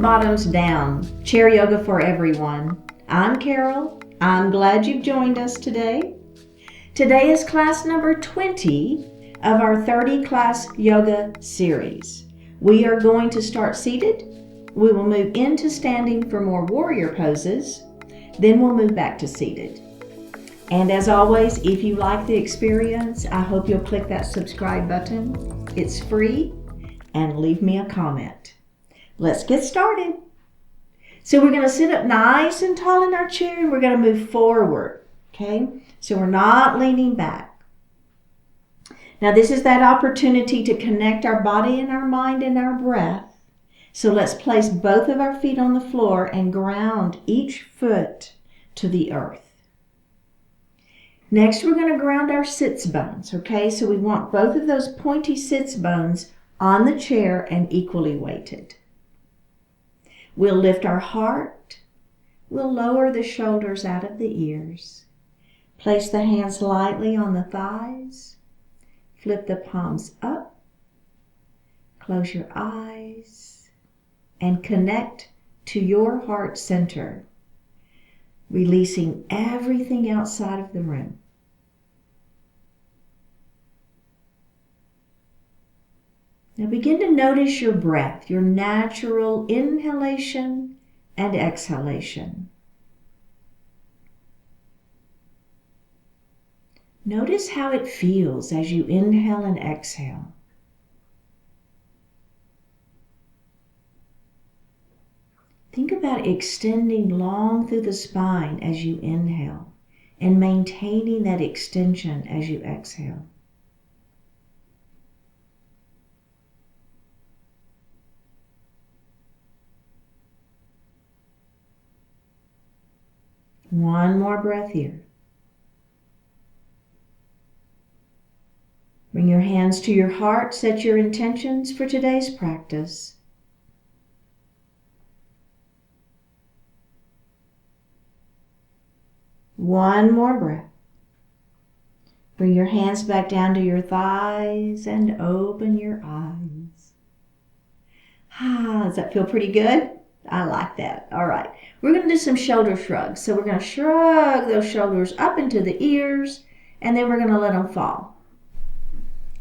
Bottoms Down, Chair Yoga for Everyone. I'm Carol. I'm glad you've joined us today. Today is class number 20 of our 30 class yoga series. We are going to start seated. We will move into standing for more warrior poses. Then we'll move back to seated. And as always, if you like the experience, I hope you'll click that subscribe button. It's free, and leave me a comment. Let's get started. So we're going to sit up nice and tall in our chair, and we're going to move forward, okay? So we're not leaning back. Now this is that opportunity to connect our body and our mind and our breath. So let's place both of our feet on the floor and ground each foot to the earth. Next, we're going to ground our sits bones, okay? So we want both of those pointy sits bones on the chair and equally weighted. We'll lift our heart. We'll lower the shoulders out of the ears. Place the hands lightly on the thighs. Flip the palms up. Close your eyes and connect to your heart center, releasing everything outside of the room. Now begin to notice your breath, your natural inhalation and exhalation. Notice how it feels as you inhale and exhale. Think about extending long through the spine as you inhale and maintaining that extension as you exhale. One more breath here. Bring your hands to your heart. Set your intentions for today's practice. One more breath. Bring your hands back down to your thighs and open your eyes. Does that feel pretty good? I like that. All right. We're going to do some shoulder shrugs. So we're going to shrug those shoulders up into the ears, and then we're going to let them fall.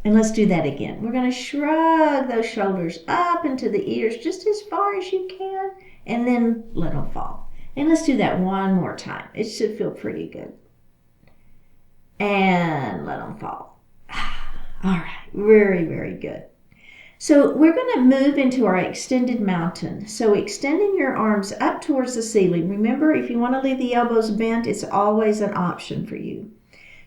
And let's do that again. We're going to shrug those shoulders up into the ears just as far as you can, and then let them fall. And let's do that one more time. It should feel pretty good. And let them fall. All right. Very, very good. So we're going to move into our extended mountain. So extending your arms up towards the ceiling. Remember, if you want to leave the elbows bent, it's always an option for you.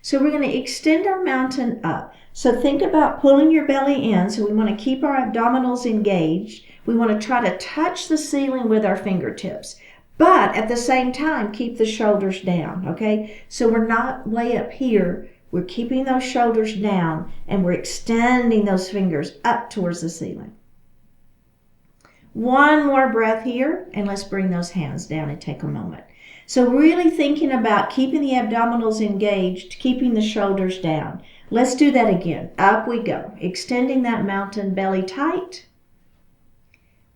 So we're going to extend our mountain up. So think about pulling your belly in. So we want to keep our abdominals engaged. We want to try to touch the ceiling with our fingertips. But at the same time, keep the shoulders down, okay? So we're not way up here. We're keeping those shoulders down, and we're extending those fingers up towards the ceiling. One more breath here, and let's bring those hands down and take a moment. So really thinking about keeping the abdominals engaged, keeping the shoulders down. Let's do that again. Up we go, extending that mountain, belly tight.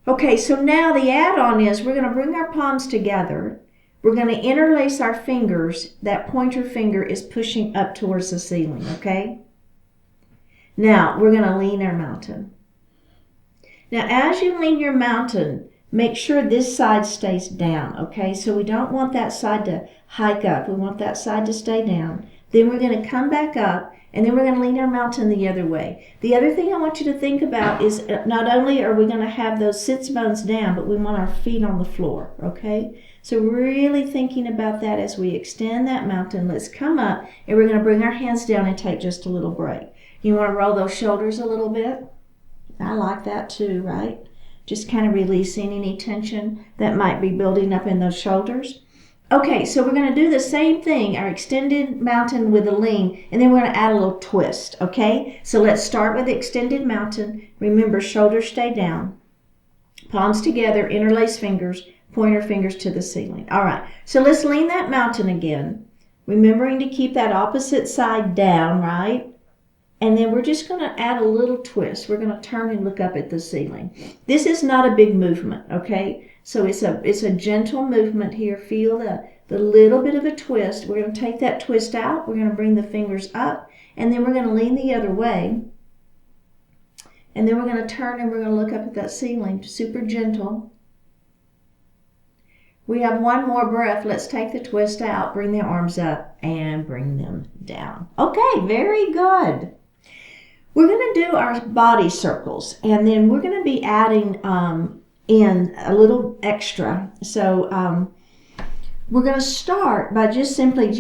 Okay, so now the add-on is we're going to bring our palms together. We're going to interlace our fingers. That pointer finger is pushing up towards the ceiling, okay? Now, we're going to lean our mountain. Now, as you lean your mountain, make sure this side stays down, okay? So we don't want that side to hike up. We want that side to stay down. Then we're going to come back up, and then we're going to lean our mountain the other way. The other thing I want you to think about is not only are we going to have those sits bones down, but we want our feet on the floor, okay? So really thinking about that as we extend that mountain. Let's come up, and we're going to bring our hands down and take just a little break. You want to roll those shoulders a little bit? I like that too, right? Just kind of releasing any tension that might be building up in those shoulders. Okay, so we're going to do the same thing, our extended mountain with a lean, and then we're going to add a little twist, okay? So let's start with the extended mountain. Remember, shoulders stay down, palms together, interlace fingers, pointer fingers to the ceiling. All right, so let's lean that mountain again, remembering to keep that opposite side down, right? And then we're just going to add a little twist. We're going to turn and look up at the ceiling. This is not a big movement, okay? So it's a gentle movement here. Feel the little bit of a twist. We're going to take that twist out. We're going to bring the fingers up, and then we're going to lean the other way. And then we're going to turn and we're going to look up at that ceiling. Super gentle. We have one more breath. Let's take the twist out, bring the arms up, and bring them down. Okay, very good. We're going to do our body circles, and then we're going to be adding in a little extra. So we're going to start by just simply,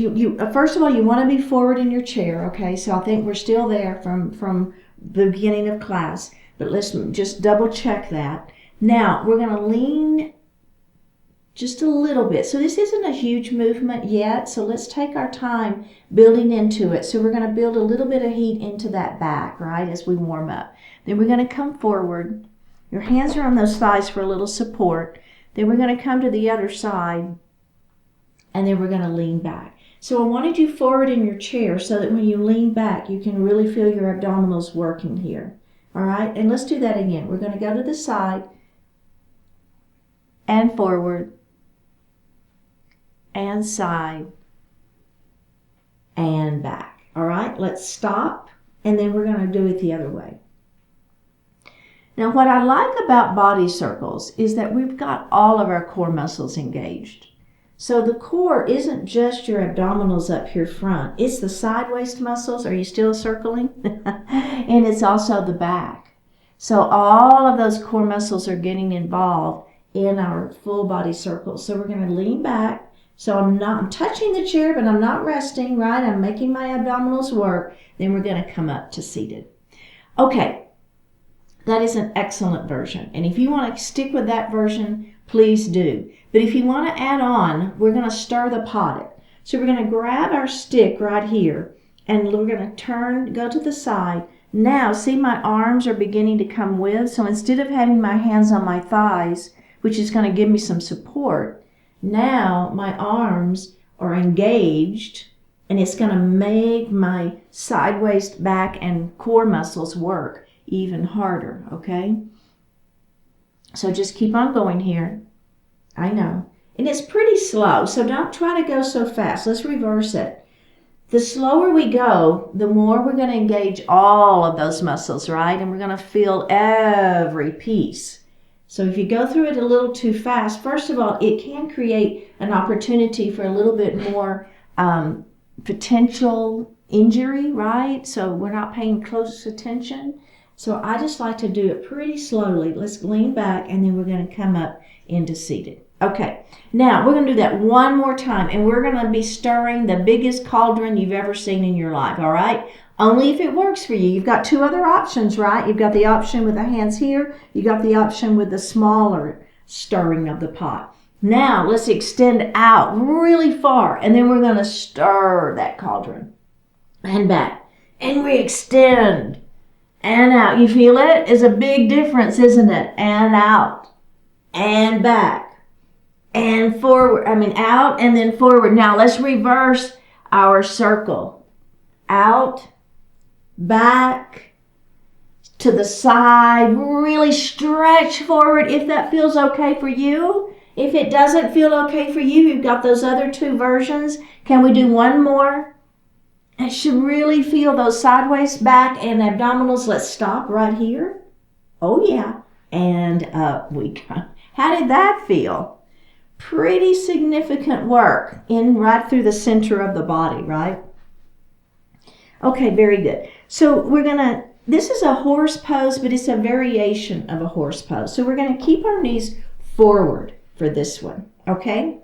first of all, you want to be forward in your chair, okay? So I think we're still there from the beginning of class, but let's just double check that. Now, we're going to lean just a little bit. So this isn't a huge movement yet, so let's take our time building into it. So we're going to build a little bit of heat into that back, right, as we warm up. Then we're going to come forward. Your hands are on those thighs for a little support. Then we're going to come to the other side, and then we're going to lean back. So I wanted you forward in your chair so that when you lean back, you can really feel your abdominals working here. All right, and let's do that again. We're going to go to the side and forward and side and back. All right, let's stop, and then we're going to do it the other way. Now, what I like about body circles is that we've got all of our core muscles engaged. So the core isn't just your abdominals up here front. It's the side waist muscles. Are you still circling? And it's also the back. So all of those core muscles are getting involved in our full body circle. So we're going to lean back. So I'm touching the chair, but I'm not resting, right? I'm making my abdominals work. Then we're going to come up to seated. Okay, that is an excellent version. And if you want to stick with that version, please do. But if you want to add on, we're going to stir the pot. So we're going to grab our stick right here, and we're going to go to the side. Now, see, my arms are beginning to come with. So instead of having my hands on my thighs, which is going to give me some support, now my arms are engaged, and it's going to make my side waist, back, and core muscles work even harder, okay? So just keep on going here. I know. And it's pretty slow, so don't try to go so fast. Let's reverse it. The slower we go, the more we're going to engage all of those muscles, right? And we're going to feel every piece. So if you go through it a little too fast, first of all, it can create an opportunity for a little bit more potential injury, right? So we're not paying close attention. So I just like to do it pretty slowly. Let's lean back, and then we're going to come up into seated. Okay, now we're going to do that one more time, and we're going to be stirring the biggest cauldron you've ever seen in your life, all right? Only if it works for you. You've got two other options, right? You've got the option with the hands here. You've got the option with the smaller stirring of the pot. Now, let's extend out really far, and then we're going to stir that cauldron. And back. And we extend. And out. You feel it? It's a big difference, isn't it? And out. And back. And forward. Out and then forward. Now, let's reverse our circle. Out. Back, to the side, really stretch forward if that feels okay for you. If it doesn't feel okay for you, you've got those other two versions. Can we do one more? It should really feel those sideways, back, and abdominals. Let's stop right here. Oh yeah, and up we go. How did that feel? Pretty significant work in right through the center of the body, right? Okay, very good. So this is a horse pose, but it's a variation of a horse pose. So we're going to keep our knees forward for this one, okay?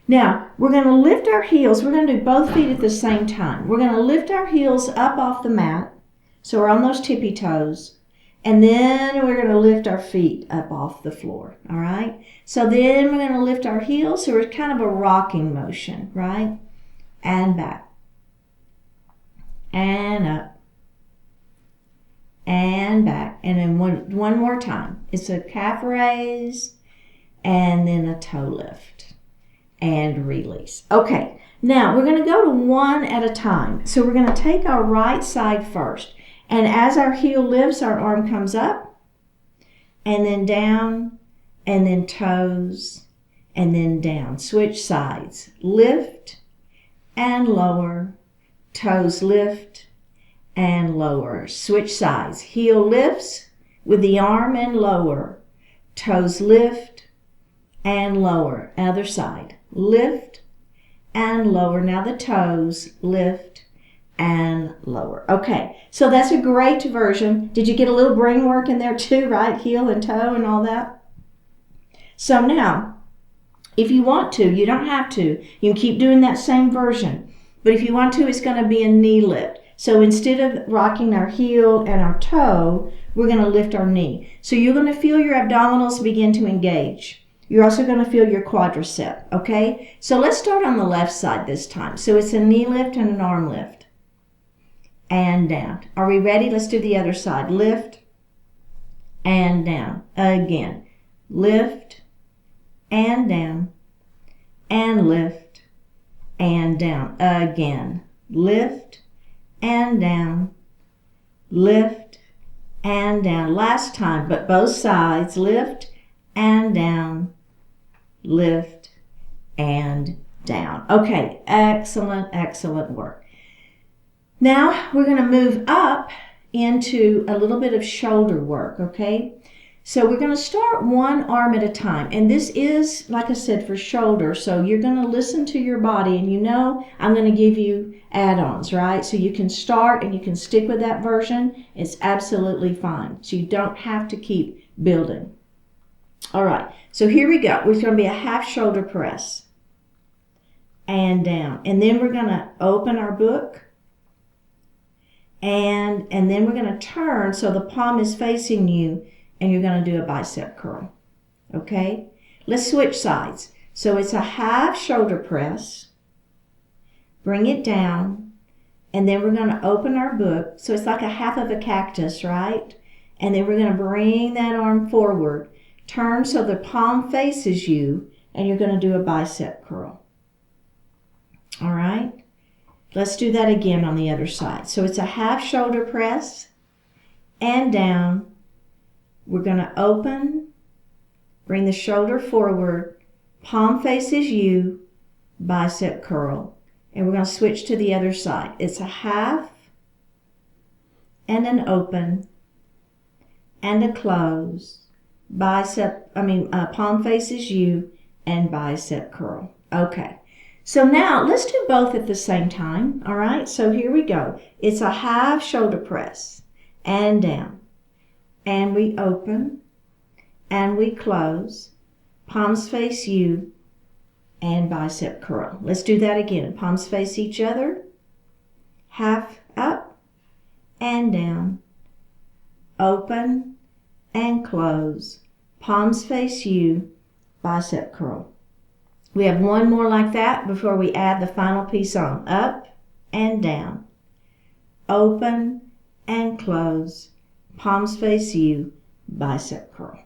Now, we're going to lift our heels. We're going to do both feet at the same time. We're going to lift our heels up off the mat. So we're on those tippy toes. And then we're going to lift our feet up off the floor, all right? So then we're going to lift our heels. So we're kind of a rocking motion, right? And back. And up. And back. And then one more time. It's a calf raise and then a toe lift and release. Okay, now we're going to go to one at a time. So we're going to take our right side first. And as our heel lifts, our arm comes up and then down and then toes and then down. Switch sides. Lift and lower. Toes lift and lower. Switch sides. Heel lifts with the arm and lower. Toes lift and lower. Other side. Lift and lower. Now the toes lift and lower. Okay, so that's a great version. Did you get a little brain work in there too, right? Heel and toe and all that. So now, if you want to, you don't have to. You can keep doing that same version. But if you want to, it's going to be a knee lift. So instead of rocking our heel and our toe, we're going to lift our knee. So you're going to feel your abdominals begin to engage. You're also going to feel your quadricep, okay? So let's start on the left side this time. So it's a knee lift and an arm lift. And down. Are we ready? Let's do the other side. Lift and down. Again. Lift and down. And lift and down. Again. Lift and down. Lift and down. Last time, but both sides. Lift and down. Lift and down. Okay, excellent, excellent work. Now we're going to move up into a little bit of shoulder work, okay? So we're going to start one arm at a time. And this is, like I said, for shoulder. So you're going to listen to your body. And you know I'm going to give you add-ons, right? So you can start and you can stick with that version. It's absolutely fine. So you don't have to keep building. All right. So here we go. It's going to be a half shoulder press. And down. And then we're going to open our book. And then we're going to turn so the palm is facing you and you're going to do a bicep curl. Okay? Let's switch sides. So it's a half shoulder press. Bring it down. And then we're going to open our book. So it's like a half of a cactus, right? And then we're going to bring that arm forward. Turn so the palm faces you and you're going to do a bicep curl. All right? Let's do that again on the other side. So it's a half shoulder press and down. We're going to open, bring the shoulder forward, palm faces you, bicep curl. And we're going to switch to the other side. It's a half and an open and a close. Palm faces you and bicep curl. Okay. So now let's do both at the same time, all right? So here we go. It's a half shoulder press and down. And we open and we close. Palms face you and bicep curl. Let's do that again. Palms face each other. Half up and down. Open and close. Palms face you, bicep curl. We have one more like that before we add the final piece on. Up and down. Open and close. Palms face you, bicep curl.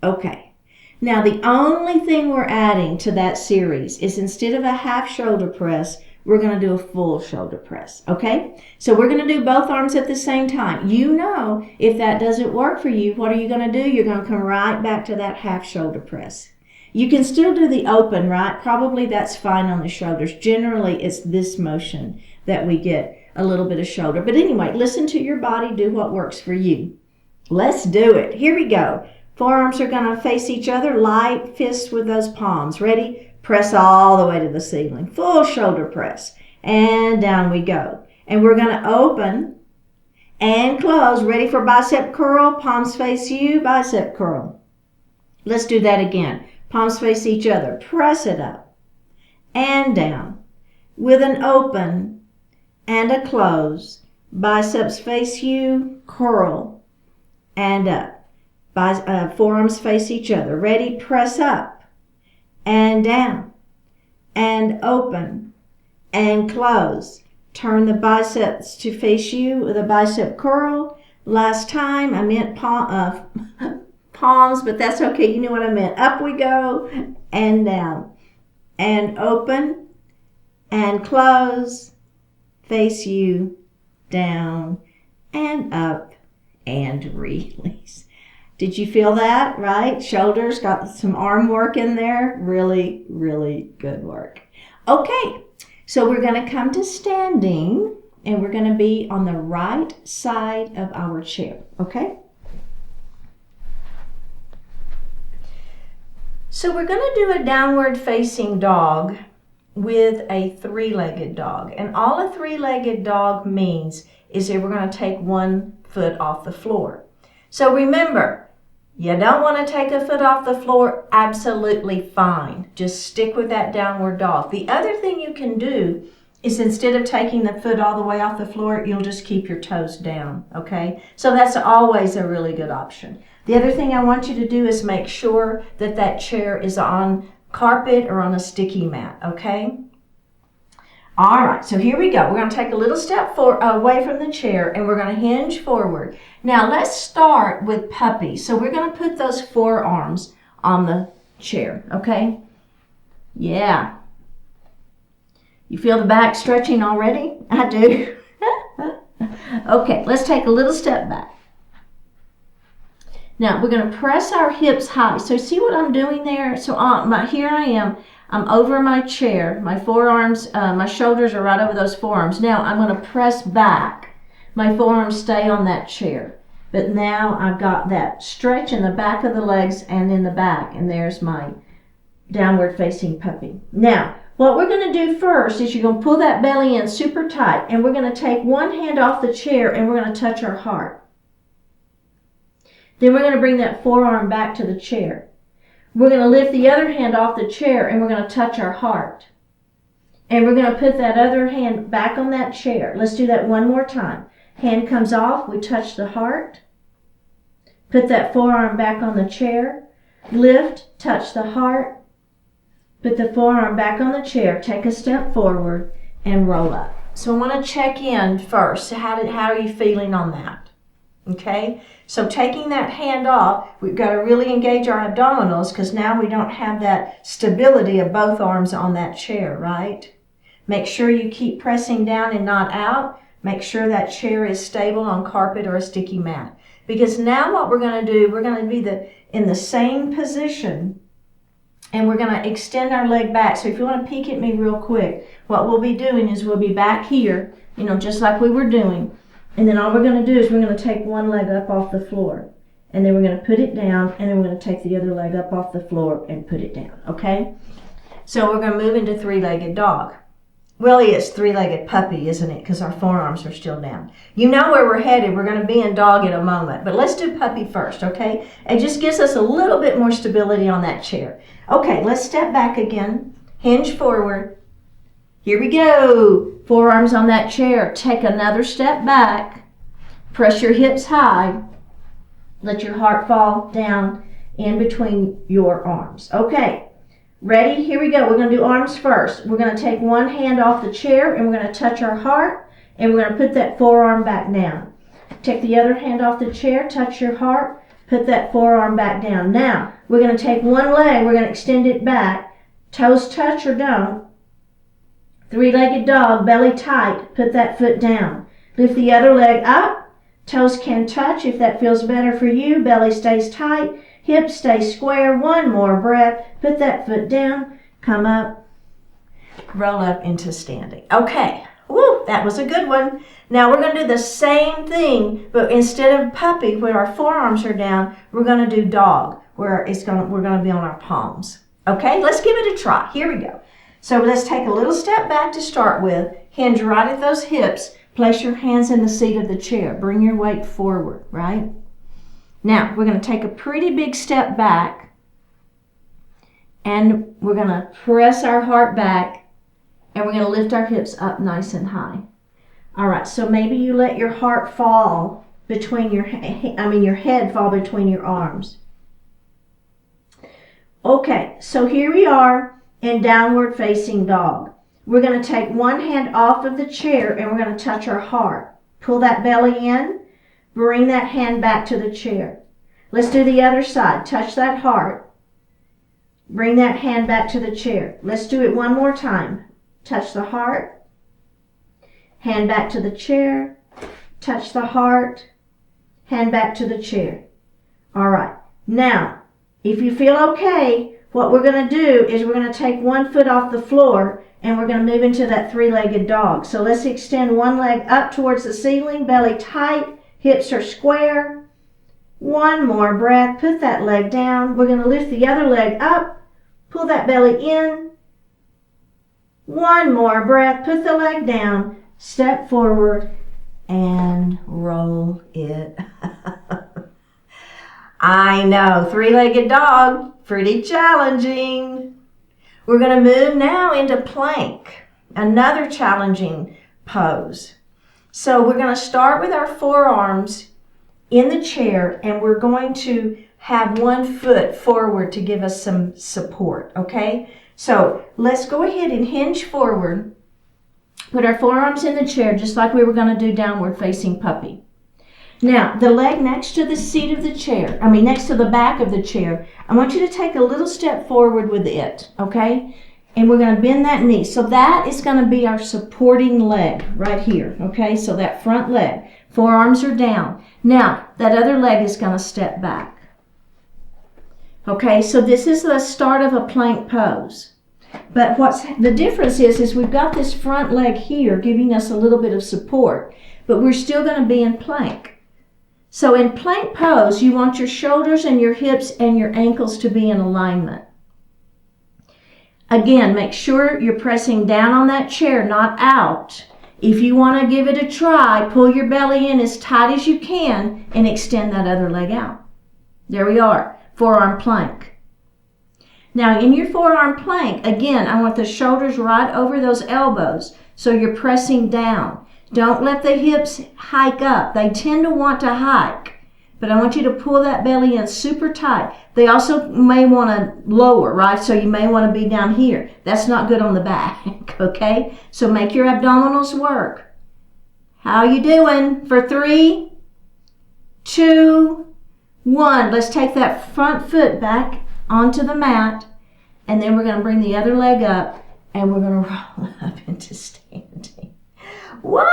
Okay. Now the only thing we're adding to that series is instead of a half shoulder press, we're going to do a full shoulder press. Okay? So we're going to do both arms at the same time. You know, if that doesn't work for you, what are you going to do? You're going to come right back to that half shoulder press. You can still do the open, right? Probably that's fine on the shoulders. Generally, it's this motion that we get a little bit of shoulder. But anyway, listen to your body. Do what works for you. Let's do it. Here we go. Forearms are going to face each other. Light fists with those palms. Ready? Press all the way to the ceiling. Full shoulder press. And down we go. And we're going to open and close. Ready for bicep curl? Palms face you. Bicep curl. Let's do that again. Palms face each other. Press it up and down with an open and a close. Biceps face you, curl and up. Forearms face each other. Ready? Press up and down and open and close. Turn the biceps to face you with a bicep curl. Last time I meant palms, but that's okay. You know what I meant. Up we go and down and open and close, face you, down and up and release. Did you feel that, right? Shoulders, got some arm work in there. Really, really good work. Okay, so we're going to come to standing, and we're going to be on the right side of our chair, okay? So we're going to do a downward facing dog with a three-legged dog. And all a three-legged dog means is that we're going to take one foot off the floor. So remember, you don't want to take a foot off the floor, absolutely fine. Just stick with that downward dog. The other thing you can do is instead of taking the foot all the way off the floor, you'll just keep your toes down, okay? So that's always a really good option. The other thing I want you to do is make sure that that chair is on carpet or on a sticky mat, okay? All right, so here we go. We're going to take a little step away from the chair, and we're going to hinge forward. Now, let's start with puppy. So we're going to put those forearms on the chair, okay? Yeah. You feel the back stretching already? I do. Okay, let's take a little step back. Now, we're going to press our hips high. So see what I'm doing there? So here I am. I'm over my chair. My forearms, my shoulders are right over those forearms. Now, I'm going to press back. My forearms stay on that chair. But now I've got that stretch in the back of the legs and in the back. And there's my downward facing puppy. Now, what we're going to do first is you're going to pull that belly in super tight. And we're going to take one hand off the chair and we're going to touch our heart. Then we're going to bring that forearm back to the chair. We're going to lift the other hand off the chair and we're going to touch our heart. And we're going to put that other hand back on that chair. Let's do that one more time. Hand comes off, we touch the heart. Put that forearm back on the chair. Lift, touch the heart. Put the forearm back on the chair. Take a step forward and roll up. So I want to check in first. How are you feeling on that? Okay, so taking that hand off, we've got to really engage our abdominals because now we don't have that stability of both arms on that chair, right? Make sure you keep pressing down and not out. Make sure that chair is stable on carpet or a sticky mat. Because now what we're going to do, we're going to be in the same position and we're going to extend our leg back. So if you want to peek at me real quick, what we'll be doing is we'll be back here, just like we were doing. And then all we're going to do is we're going to take one leg up off the floor. And then we're going to put it down. And then we're going to take the other leg up off the floor and put it down. Okay? So we're going to move into three-legged dog. Really, it's three-legged puppy, isn't it? Because our forearms are still down. You know where we're headed. We're going to be in dog in a moment. But let's do puppy first, okay? It just gives us a little bit more stability on that chair. Okay, let's step back again. Hinge forward. Here we go. Forearms on that chair. Take another step back. Press your hips high. Let your heart fall down in between your arms. Okay. Ready? Here we go. We're going to do arms first. We're going to take one hand off the chair and we're going to touch our heart and we're going to put that forearm back down. Take the other hand off the chair, touch your heart, put that forearm back down. Now, we're going to take one leg, we're going to extend it back. Toes touch or don't. Three-legged dog, belly tight, put that foot down. Lift the other leg up. Toes can touch if that feels better for you. Belly stays tight. Hips stay square. One more breath. Put that foot down. Come up. Roll up into standing. Okay. Woo, that was a good one. Now we're going to do the same thing, but instead of puppy, where our forearms are down, we're going to do dog, where we're going to be on our palms. Okay, let's give it a try. Here we go. So let's take a little step back to start with. Hinge right at those hips. Place your hands in the seat of the chair. Bring your weight forward, right? Now, we're going to take a pretty big step back. And we're going to press our heart back. And we're going to lift our hips up nice and high. All right, so maybe you let your heart fall between your head fall between your arms. Okay, so here we are in downward facing dog. We're going to take one hand off of the chair and we're going to touch our heart. Pull that belly in. Bring that hand back to the chair. Let's do the other side. Touch that heart. Bring that hand back to the chair. Let's do it one more time. Touch the heart. Hand back to the chair. touch the heart, hand back to the chair. All right. Now, if you feel okay, what we're going to do is we're going to take one foot off the floor and we're going to move into that three-legged dog. So let's extend one leg up towards the ceiling, belly tight, hips are square. One more breath, put that leg down. We're going to lift the other leg up, pull that belly in. One more breath, put the leg down, step forward, and roll it. I know, three-legged dog, pretty challenging. We're going to move now into plank, another challenging pose. So we're going to start with our forearms in the chair, and we're going to have one foot forward to give us some support, okay? So let's go ahead and hinge forward, put our forearms in the chair just like we were going to do downward facing puppy. Now, the leg next to the seat of the chair, next to the back of the chair, I want you to take a little step forward with it, okay? And we're going to bend that knee. So that is going to be our supporting leg right here, okay? So that front leg, forearms are down. Now, that other leg is going to step back. Okay, so this is the start of a plank pose. But what's the difference is we've got this front leg here giving us a little bit of support, but we're still going to be in plank. So in plank pose, you want your shoulders and your hips and your ankles to be in alignment. Again, make sure you're pressing down on that chair, not out. If you want to give it a try, pull your belly in as tight as you can and extend that other leg out. There we are, forearm plank. Now in your forearm plank, again, I want the shoulders right over those elbows, so you're pressing down. Don't let the hips hike up. They tend to want to hike, but I want you to pull that belly in super tight. They also may want to lower, right? So you may want to be down here. That's not good on the back, okay? So make your abdominals work. How you doing? For 3, 2, 1. Let's take that front foot back onto the mat, and then we're going to bring the other leg up, and we're going to roll up into standing. Whoa,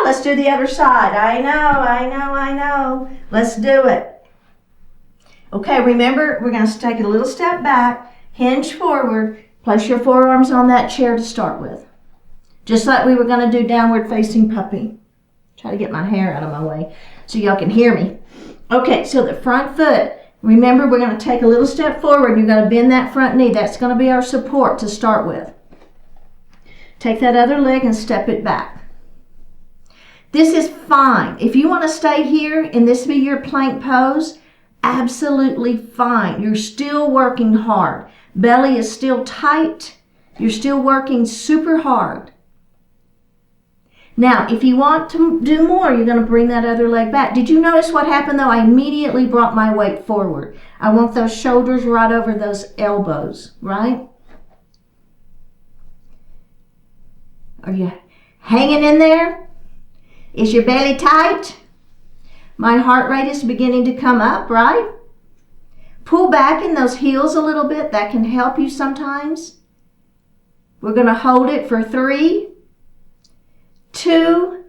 let's do the other side. I know. Let's do it. Okay, remember, we're going to take a little step back, hinge forward, place your forearms on that chair to start with. Just like we were going to do downward facing puppy. Try to get my hair out of my way so y'all can hear me. Okay, so the front foot, remember, we're going to take a little step forward and you're going to bend that front knee. That's going to be our support to start with. Take that other leg and step it back. This is fine. If you want to stay here and this be your plank pose, absolutely fine. You're still working hard. Belly is still tight. You're still working super hard. Now, if you want to do more, you're going to bring that other leg back. Did you notice what happened though? I immediately brought my weight forward. I want those shoulders right over those elbows, right? Are you hanging in there? Is your belly tight? My heart rate is beginning to come up, right? Pull back in those heels a little bit. That can help you sometimes. We're going to hold it for 3, 2,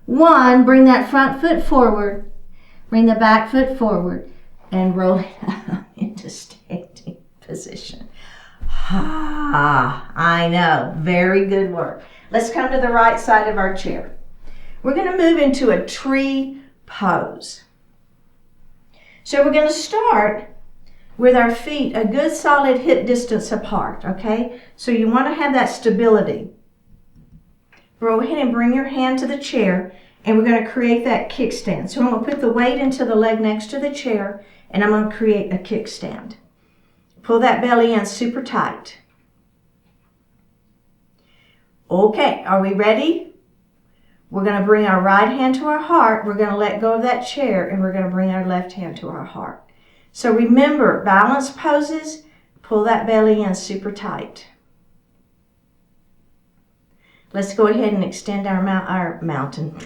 1. Bring that front foot forward. Bring the back foot forward and roll it out into standing position. I know. Very good work. Let's come to the right side of our chair. We're going to move into a tree pose. So we're going to start with our feet a good solid hip distance apart, okay? So you want to have that stability. Go ahead and bring your hand to the chair, and we're going to create that kickstand. So I'm going to put the weight into the leg next to the chair, and I'm going to create a kickstand. Pull that belly in super tight. Okay, are we ready? We're going to bring our right hand to our heart. We're going to let go of that chair, and we're going to bring our left hand to our heart. So remember, balance poses, pull that belly in super tight. Let's go ahead and extend our mountain.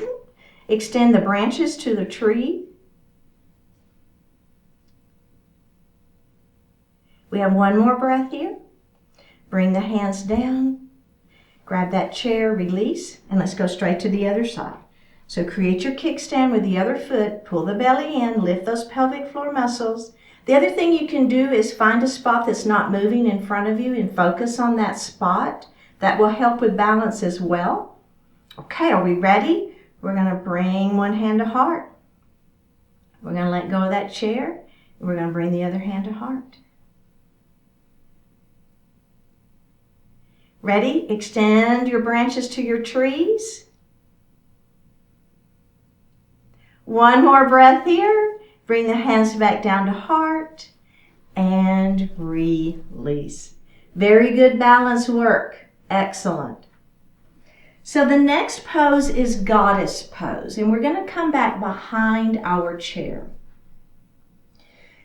Extend the branches to the tree. We have one more breath here. Bring the hands down. Grab that chair, release, and let's go straight to the other side. So create your kickstand with the other foot, pull the belly in, lift those pelvic floor muscles. The other thing you can do is find a spot that's not moving in front of you and focus on that spot. That will help with balance as well. Okay, are we ready? We're going to bring one hand to heart. We're going to let go of that chair. And we're going to bring the other hand to heart. Ready? Extend your branches to your trees. One more breath here. Bring the hands back down to heart and release. Very good balance work. Excellent. So the next pose is goddess pose, and we're going to come back behind our chair.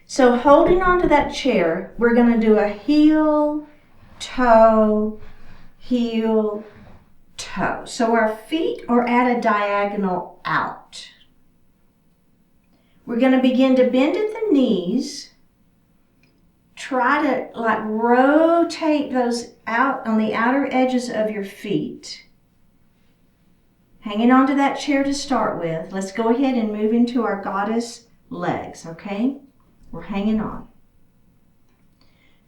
So holding onto that chair, we're going to do a heel, toe, heel, toe. So our feet are at a diagonal out. We're going to begin to bend at the knees. Try to rotate those out on the outer edges of your feet. Hanging onto that chair to start with. Let's go ahead and move into our goddess legs, okay? We're hanging on.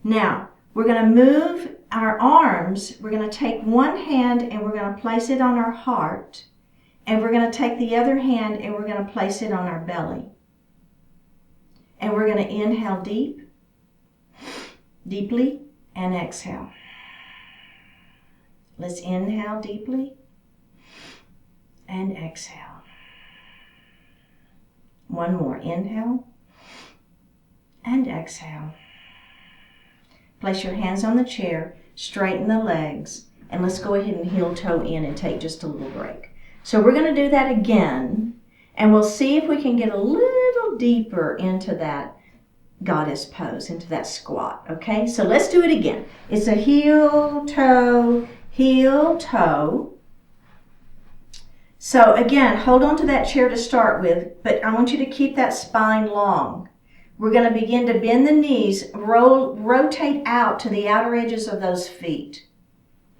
Now, we're going to move our arms. We're going to take one hand and we're going to place it on our heart. And we're going to take the other hand and we're going to place it on our belly. And we're going to inhale deeply, and exhale. Let's inhale deeply and exhale. One more. Inhale and exhale. Place your hands on the chair, straighten the legs, and let's go ahead and heel toe in and take just a little break. So we're going to do that again, and we'll see if we can get a little deeper into that goddess pose, into that squat, okay? So let's do it again. It's a heel, toe, heel, toe. So again, hold on to that chair to start with, but I want you to keep that spine long. We're going to begin to bend the knees, rotate out to the outer edges of those feet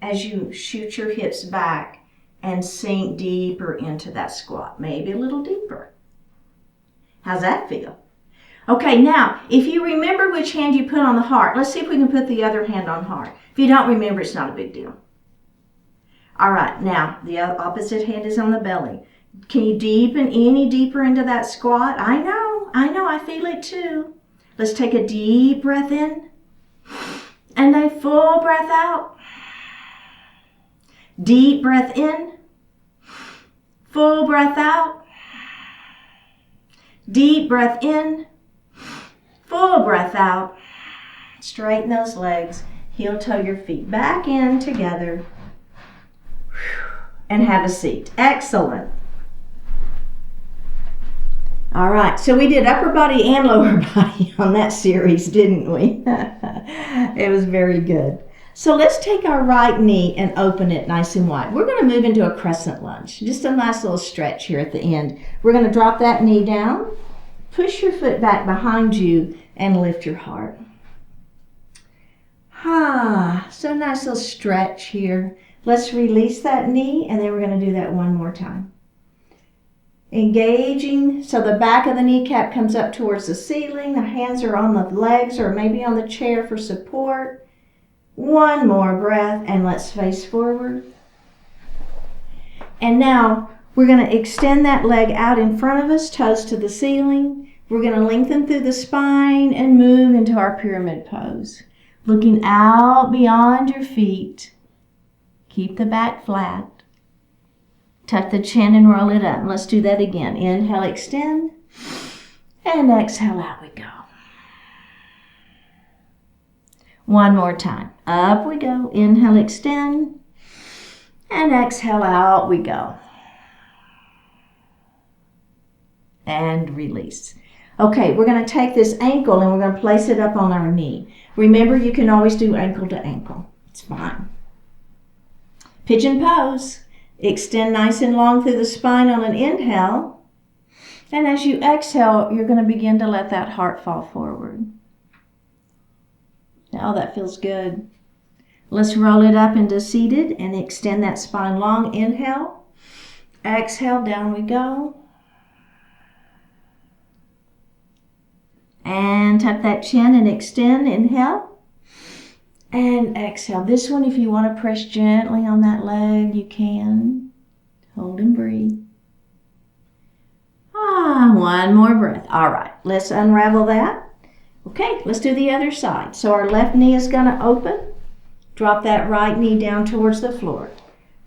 as you shoot your hips back and sink deeper into that squat, maybe a little deeper. How's that feel? Okay, now, if you remember which hand you put on the heart, let's see if we can put the other hand on heart. If you don't remember, it's not a big deal. All right, now, the opposite hand is on the belly. Can you deepen any deeper into that squat? I know, I feel it too. Let's take a deep breath in and a full breath out. Deep breath in, full breath out. Deep breath in, full breath out. Straighten those legs. Heel toe your feet back in together. And have a seat. Excellent. All right, so we did upper body and lower body on that series, didn't we? It was very good. So let's take our right knee and open it nice and wide. We're going to move into a crescent lunge. Just a nice little stretch here at the end. We're going to drop that knee down, push your foot back behind you, and lift your heart. So nice little stretch here. Let's release that knee, and then we're going to do that one more time. Engaging, so the back of the kneecap comes up towards the ceiling. The hands are on the legs or maybe on the chair for support. One more breath, and let's face forward. And now we're going to extend that leg out in front of us, toes to the ceiling. We're going to lengthen through the spine and move into our pyramid pose. Looking out beyond your feet. Keep the back flat. Tuck the chin and roll it up. Let's do that again. Inhale, extend. And exhale, out we go. One more time. Up we go. Inhale, extend. And exhale, out we go. And release. Okay, we're going to take this ankle and we're going to place it up on our knee. Remember, you can always do ankle to ankle. It's fine. Pigeon pose. Extend nice and long through the spine on an inhale. And as you exhale, you're going to begin to let that heart fall forward. Now that feels good. Let's roll it up into seated and extend that spine long. Inhale. Exhale, down we go. And tuck that chin and extend. Inhale. And exhale. This one, if you want to press gently on that leg, you can. Hold and breathe. One more breath. All right, let's unravel that. Okay, let's do the other side. So our left knee is going to open. Drop that right knee down towards the floor.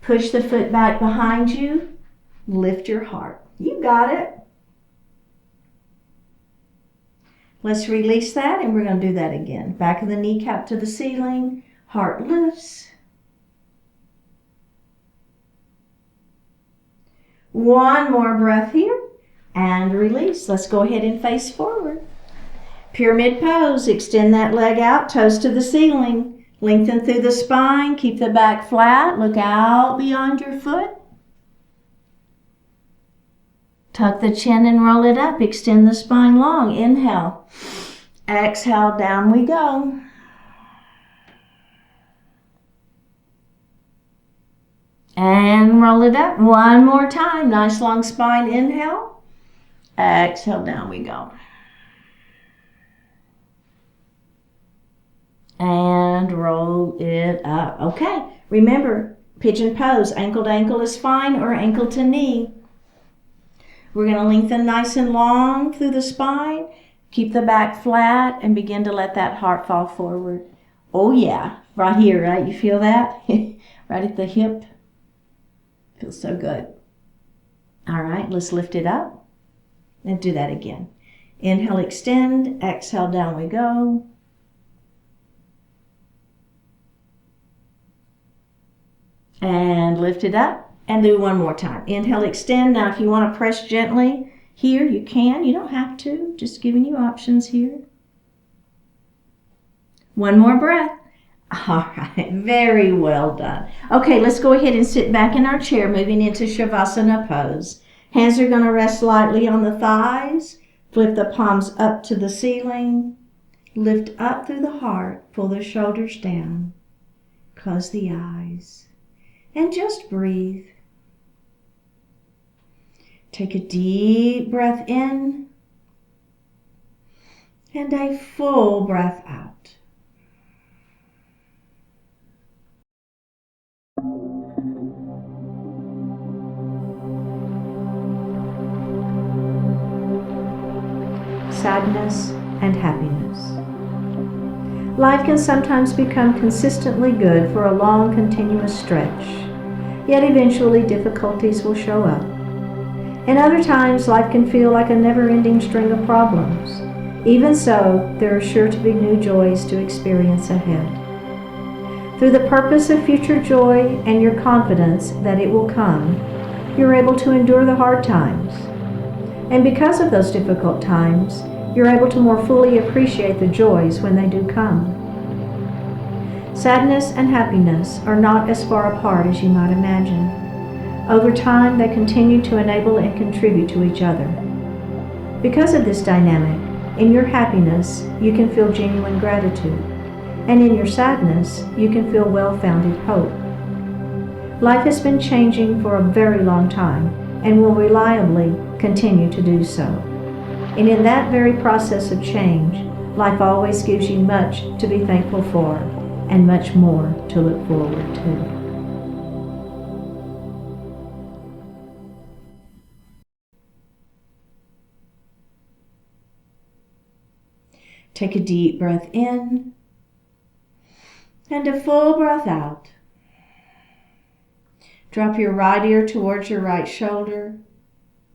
Push the foot back behind you. Lift your heart. You got it. Let's release that, and we're going to do that again. Back of the kneecap to the ceiling. Heart lifts. One more breath here. And release. Let's go ahead and face forward. Pyramid pose. Extend that leg out, toes to the ceiling. Lengthen through the spine. Keep the back flat. Look out beyond your foot. Tuck the chin and roll it up. Extend the spine long. Inhale. Exhale, down we go. And roll it up. One more time. Nice long spine. Inhale. Exhale, down we go. And roll it up. Okay, remember, pigeon pose. Ankle to ankle is fine, or ankle to knee. We're going to lengthen nice and long through the spine. Keep the back flat and begin to let that heart fall forward. Oh yeah, right here, right? You feel that? Right at the hip. Feels so good. All right, let's lift it up. And do that again. Inhale, extend. Exhale, down we go. And lift it up. And do one more time. Inhale, extend. Now, if you want to press gently here, you can. You don't have to. Just giving you options here. One more breath. All right. Very well done. Okay, let's go ahead and sit back in our chair, moving into Shavasana pose. Hands are going to rest lightly on the thighs. Flip the palms up to the ceiling. Lift up through the heart. Pull the shoulders down. Close the eyes. And just breathe. Take a deep breath in. And a full breath out. Sadness and happiness. Life can sometimes become consistently good for a long, continuous stretch, yet eventually difficulties will show up. And other times, life can feel like a never-ending string of problems. Even so, there are sure to be new joys to experience ahead. Through the purpose of future joy and your confidence that it will come, you're able to endure the hard times. And because of those difficult times, you're able to more fully appreciate the joys when they do come. Sadness and happiness are not as far apart as you might imagine. Over time, they continue to enable and contribute to each other. Because of this dynamic, in your happiness, you can feel genuine gratitude, and in your sadness, you can feel well-founded hope. Life has been changing for a very long time, and will reliably continue to do so. And in that very process of change, life always gives you much to be thankful for, and much more to look forward to. Take a deep breath in and a full breath out. Drop your right ear towards your right shoulder.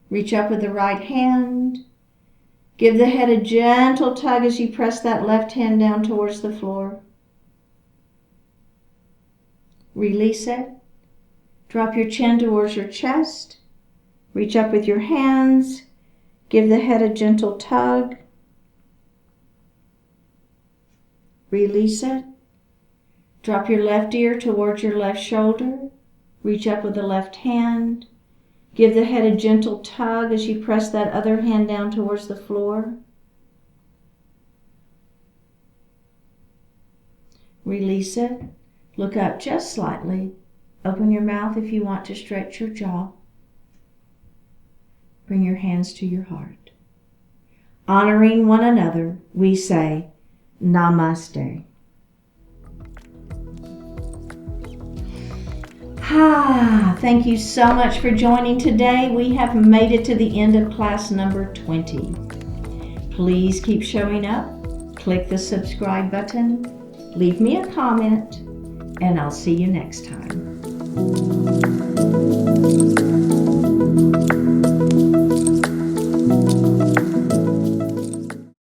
Reach up with the right hand. Give the head a gentle tug as you press that left hand down towards the floor. Release it. Drop your chin towards your chest. Reach up with your hands. Give the head a gentle tug. Release it. Drop your left ear towards your left shoulder. Reach up with the left hand. Give the head a gentle tug as you press that other hand down towards the floor. Release it. Look up just slightly. Open your mouth if you want to stretch your jaw. Bring your hands to your heart. Honoring one another, we say, Namaste. Thank you so much for joining today. We have made it to the end of class number 20. Please keep showing up. Click the subscribe button. Leave me a comment, and I'll see you next time.